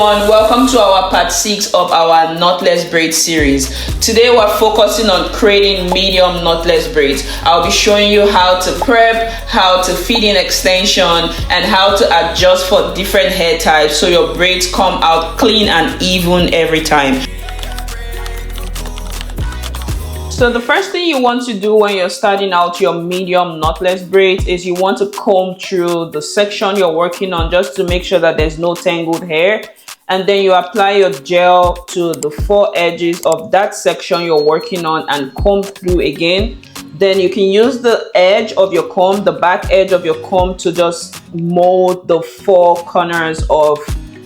everyone, welcome to our part 6 of our knotless braid series. Today we're focusing on creating medium knotless braids. I'll be showing you how to prep, how to feed in extension, and how to adjust for different hair types so your braids come out clean and even every time. So the first thing you want to do when you're starting out your medium knotless braids is you want to comb through the section you're working on just to make sure that there's no tangled hair. And then you apply your gel to the 4 edges of that section you're working on and comb through again. Then you can use the edge of your comb, the back edge of your comb, to just mold the 4 corners of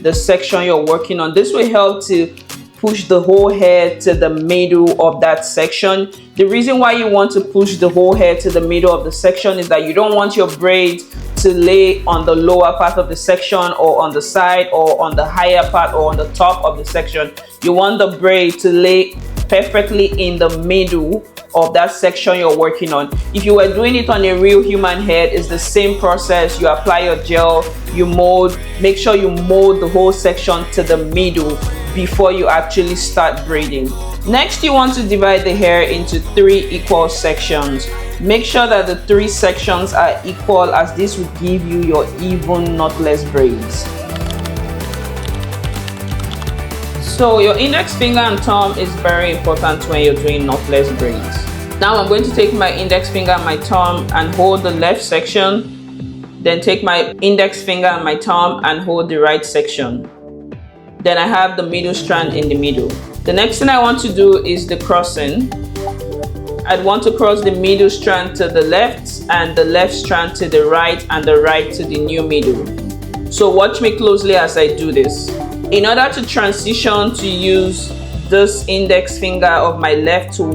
the section you're working on. This will help to push the whole hair to the middle of that section. The reason why you want to push the whole hair to the middle of the section is that you don't want your braids to lay on the lower part of the section or on the side or on the higher part or on the top of the section. You want the braid to lay perfectly in the middle of that section you're working on. If you were doing it on a real human head, it's the same process. You apply your gel, you mold, make sure you mold the whole section to the middle before you actually start braiding. Next, you want to divide the hair into 3 equal sections. Make sure that the 3 sections are equal, as this will give you your even knotless braids. So your index finger and thumb is very important when you're doing knotless braids. Now I'm going to take my index finger and my thumb and hold the left section. Then take my index finger and my thumb and hold the right section. Then I have the middle strand in the middle. The next thing I want to do is the crossing. I'd want to cross the middle strand to the left and the left strand to the right and the right to the new middle. So watch me closely as I do this. In order to transition to use this index finger of my left to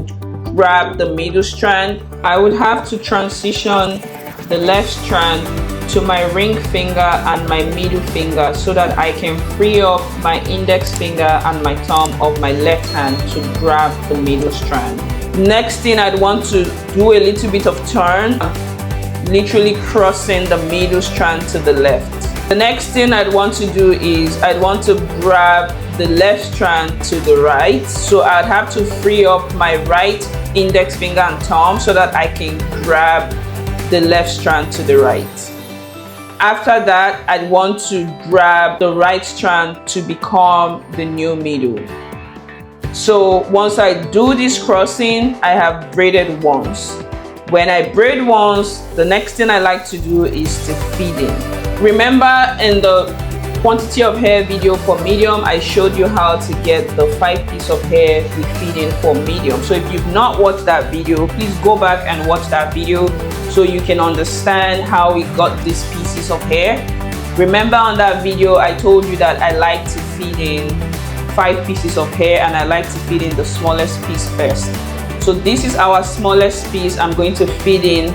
grab the middle strand, I would have to transition the left strand to my ring finger and my middle finger so that I can free up my index finger and my thumb of my left hand to grab the middle strand. Next thing, I'd want to do a little bit of turn, literally crossing the middle strand to the left. The next thing I'd want to do is I'd want to grab the left strand to the right. So I'd have to free up my right index finger and thumb so that I can grab the left strand to the right. After that, I'd want to grab the right strand to become the new middle. So once I do this crossing, I have braided once. When I braid once, the next thing I like to do is to feed in. Remember, in the quantity of hair video for medium, I showed you how to get the 5 pieces of hair we feed in for medium. So if you've not watched that video, please go back and watch that video so you can understand how we got these pieces of hair. Remember, on that video I told you that I like to feed in 5 pieces of hair and I like to feed in the smallest piece first. So this is our smallest piece. I'm going to feed in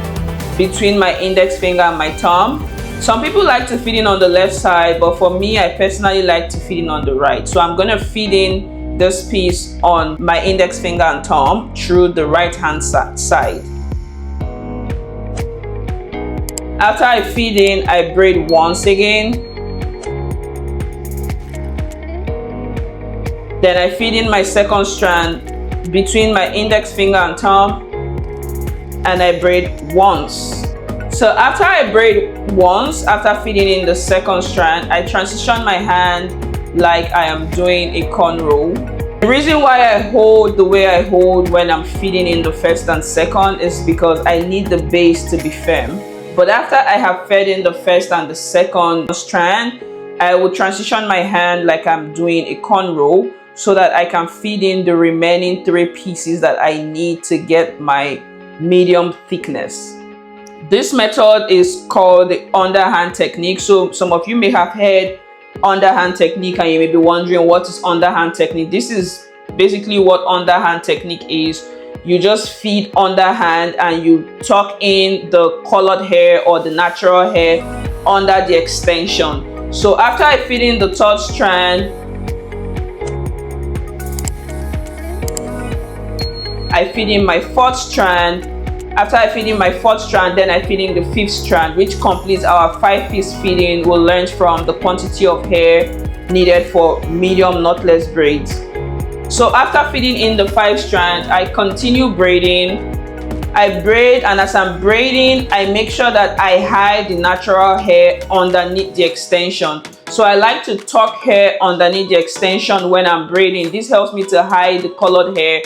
between my index finger and my thumb. Some people like to feed in on the left side, but for me, I personally like to feed in on the right. So I'm going to feed in this piece on my index finger and thumb through the right hand side. After I feed in, I braid once again. Then I feed in my second strand between my index finger and thumb, and I braid once. So after I braid once, after feeding in the second strand, I transition my hand like I am doing a cornrow. The reason why I hold the way I hold when I'm feeding in the first and second is because I need the base to be firm. But after I have fed in the first and the second strand, I will transition my hand like I'm doing a cornrow so that I can feed in the remaining 3 pieces that I need to get my medium thickness. This method is called the underhand technique. So some of you may have heard underhand technique and you may be wondering, what is underhand technique? This is basically what underhand technique is. You just feed underhand and you tuck in the colored hair or the natural hair under the extension. So after I feed in the 3rd strand, I feed in my 4th strand. After I feed in my 4th strand, then I feed in the 5th strand, which completes our 5-piece feeding we learned from the quantity of hair needed for medium knotless braids. So after feeding in the 5 strands, I continue braiding. I braid, and as I'm braiding, I make sure that I hide the natural hair underneath the extension. So I like to tuck hair underneath the extension when I'm braiding. This helps me to hide the colored hair.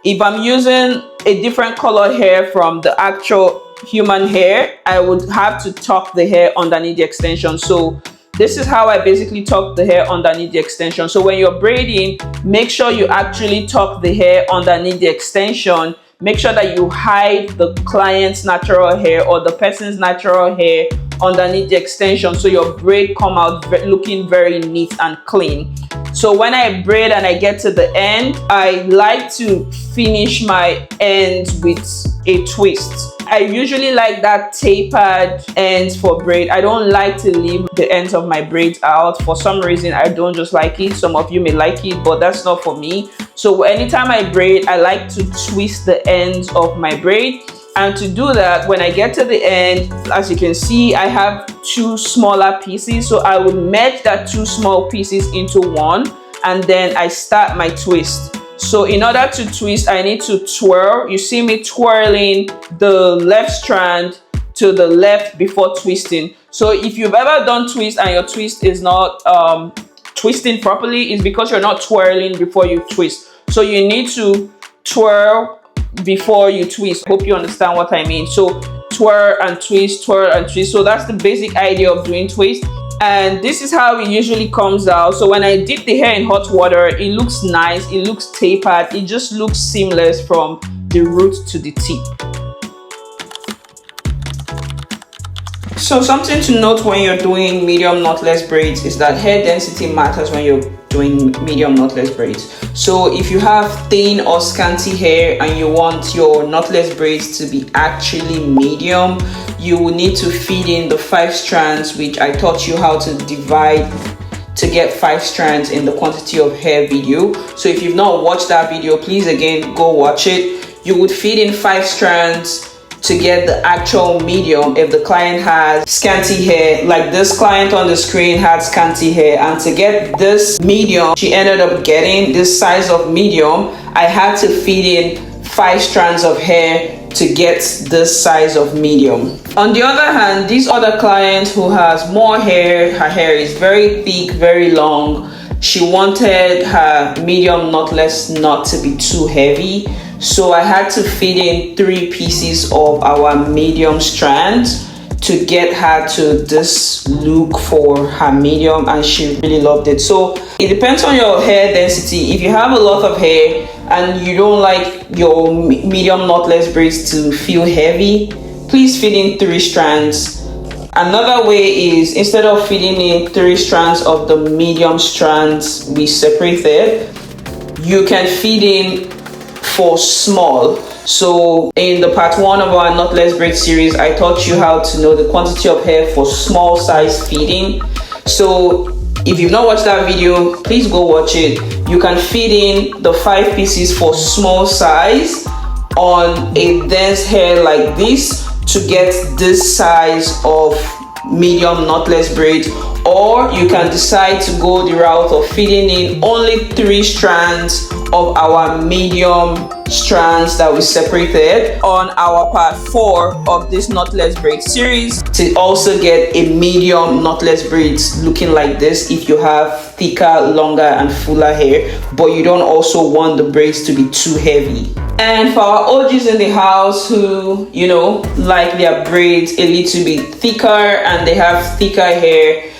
If I'm using a different colored hair from the actual human hair, I would have to tuck the hair underneath the extension. So this is how I basically tuck the hair underneath the extension. So when you're braiding, make sure you actually tuck the hair underneath the extension. Make sure that you hide the client's natural hair or the person's natural hair underneath the extension, so your braid come out looking very neat and clean. So when I braid and I get to the end, I like to finish my ends with a twist. I usually like that tapered ends for braid. I don't like to leave the ends of my braids out. For some reason, I don't just like it. Some of you may like it, but that's not for me. So anytime I braid, I like to twist the ends of my braid. And to do that, when I get to the end, as you can see, I have 2 smaller pieces. So I will merge that 2 small pieces into one, and then I start my twist. So in order to twist, I need to twirl. You see me twirling the left strand to the left before twisting. So if you've ever done twist and your twist is not twisting properly, it's because you're not twirling before you twist. So you need to twirl before you twist. Hope you understand what I mean. So twirl and twist, twirl and twist. So that's the basic idea of doing twist. And this is how it usually comes out. So when I dip the hair in hot water, it looks nice, it looks tapered, it just looks seamless from the root to the tip. So something to note when you're doing medium knotless braids is that hair density matters when you're doing medium knotless braids. So if you have thin or scanty hair and you want your knotless braids to be actually medium, you will need to feed in the 5 strands, which I taught you how to divide to get 5 strands in the quantity of hair video. So if you've not watched that video, please again go watch it. You would feed in 5 strands to get the actual medium if the client has scanty hair. Like this client on the screen had scanty hair, and to get this medium she ended up getting this size of medium, I had to feed in 5 strands of hair to get this size of medium. On the other hand, this other client who has more hair, her hair is very thick, very long, she wanted her medium knotless not to be too heavy. So I had to feed in 3 pieces of our medium strands to get her to this look for her medium, and she really loved it. So it depends on your hair density. If you have a lot of hair and you don't like your medium knotless braids to feel heavy, please feed in 3 strands. Another way is, instead of feeding in 3 strands of the medium strands we separated, you can feed in for small. So in the part 1 of our knotless braid series, I taught you how to know the quantity of hair for small size feeding. So if you've not watched that video, please go watch it. You can feed in the 5 pieces for small size on a dense hair like this to get this size of medium knotless braid, or you can decide to go the route of feeding in only 3 strands of our medium strands that we separated on our part 4 of this knotless braid series to also get a medium knotless braids looking like this if you have thicker, longer and fuller hair, but you don't also want the braids to be too heavy. And for our OGs in the house who, you know, like their braids a little bit thicker and they have thicker hair,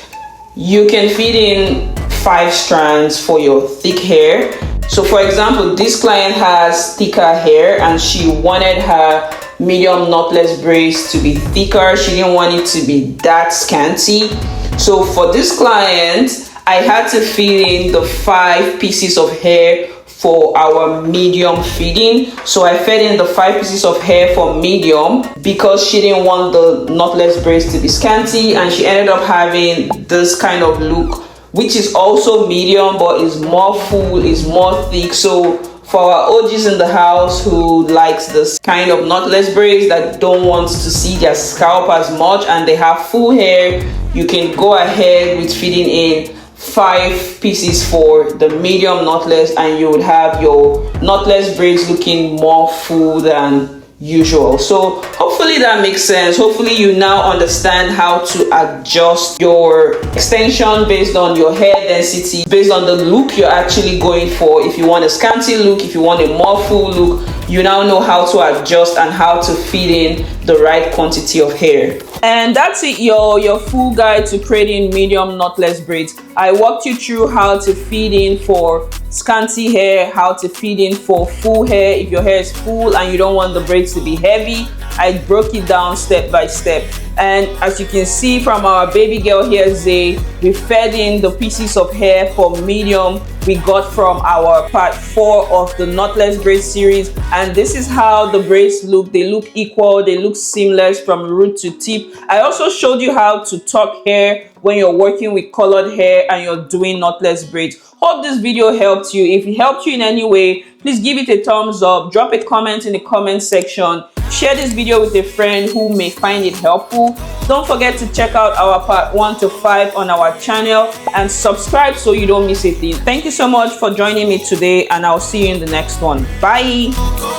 you can feed in 5 strands for your thick hair. So for example, this client has thicker hair and she wanted her medium knotless braids to be thicker. She didn't want it to be that scanty. So for this client, I had to feed in the 5 pieces of hair for our medium feeding. So I fed in the 5 pieces of hair for medium because she didn't want the knotless braids to be scanty, and she ended up having this kind of look, which is also medium but is more full, is more thick. So for our OGs in the house who likes this kind of knotless braids that don't want to see their scalp as much and they have full hair, you can go ahead with feeding in 5 pieces for the medium knotless, and you would have your knotless braids looking more full than usual. So hopefully that makes sense. Hopefully you now understand how to adjust your extension based on your hair density, based on the look you're actually going for. If you want a scanty look, if you want a more full look, you now know how to adjust and how to feed in the right quantity of hair. And that's it, your full guide to creating medium knotless braids. I walked you through how to feed in for scanty hair, how to feed in for full hair. If your hair is full and you don't want the braids to be heavy, I broke it down step by step. And as you can see from our baby girl here, Zay, we fed in the pieces of hair for medium we got from our part 4 of the knotless braid series, and this is how the braids look. They look equal, they look seamless from root to tip. I also showed you how to tuck hair when you're working with colored hair and you're doing knotless braids. Hope this video helped you. If it helped you in any way, please give it a thumbs up, drop a comment in the comment section, share this video with a friend who may find it helpful. Don't forget to check out our part 1 to 5 on our channel and subscribe so you don't miss a thing. Thank you so much for joining me today, and I'll see you in the next one. Bye.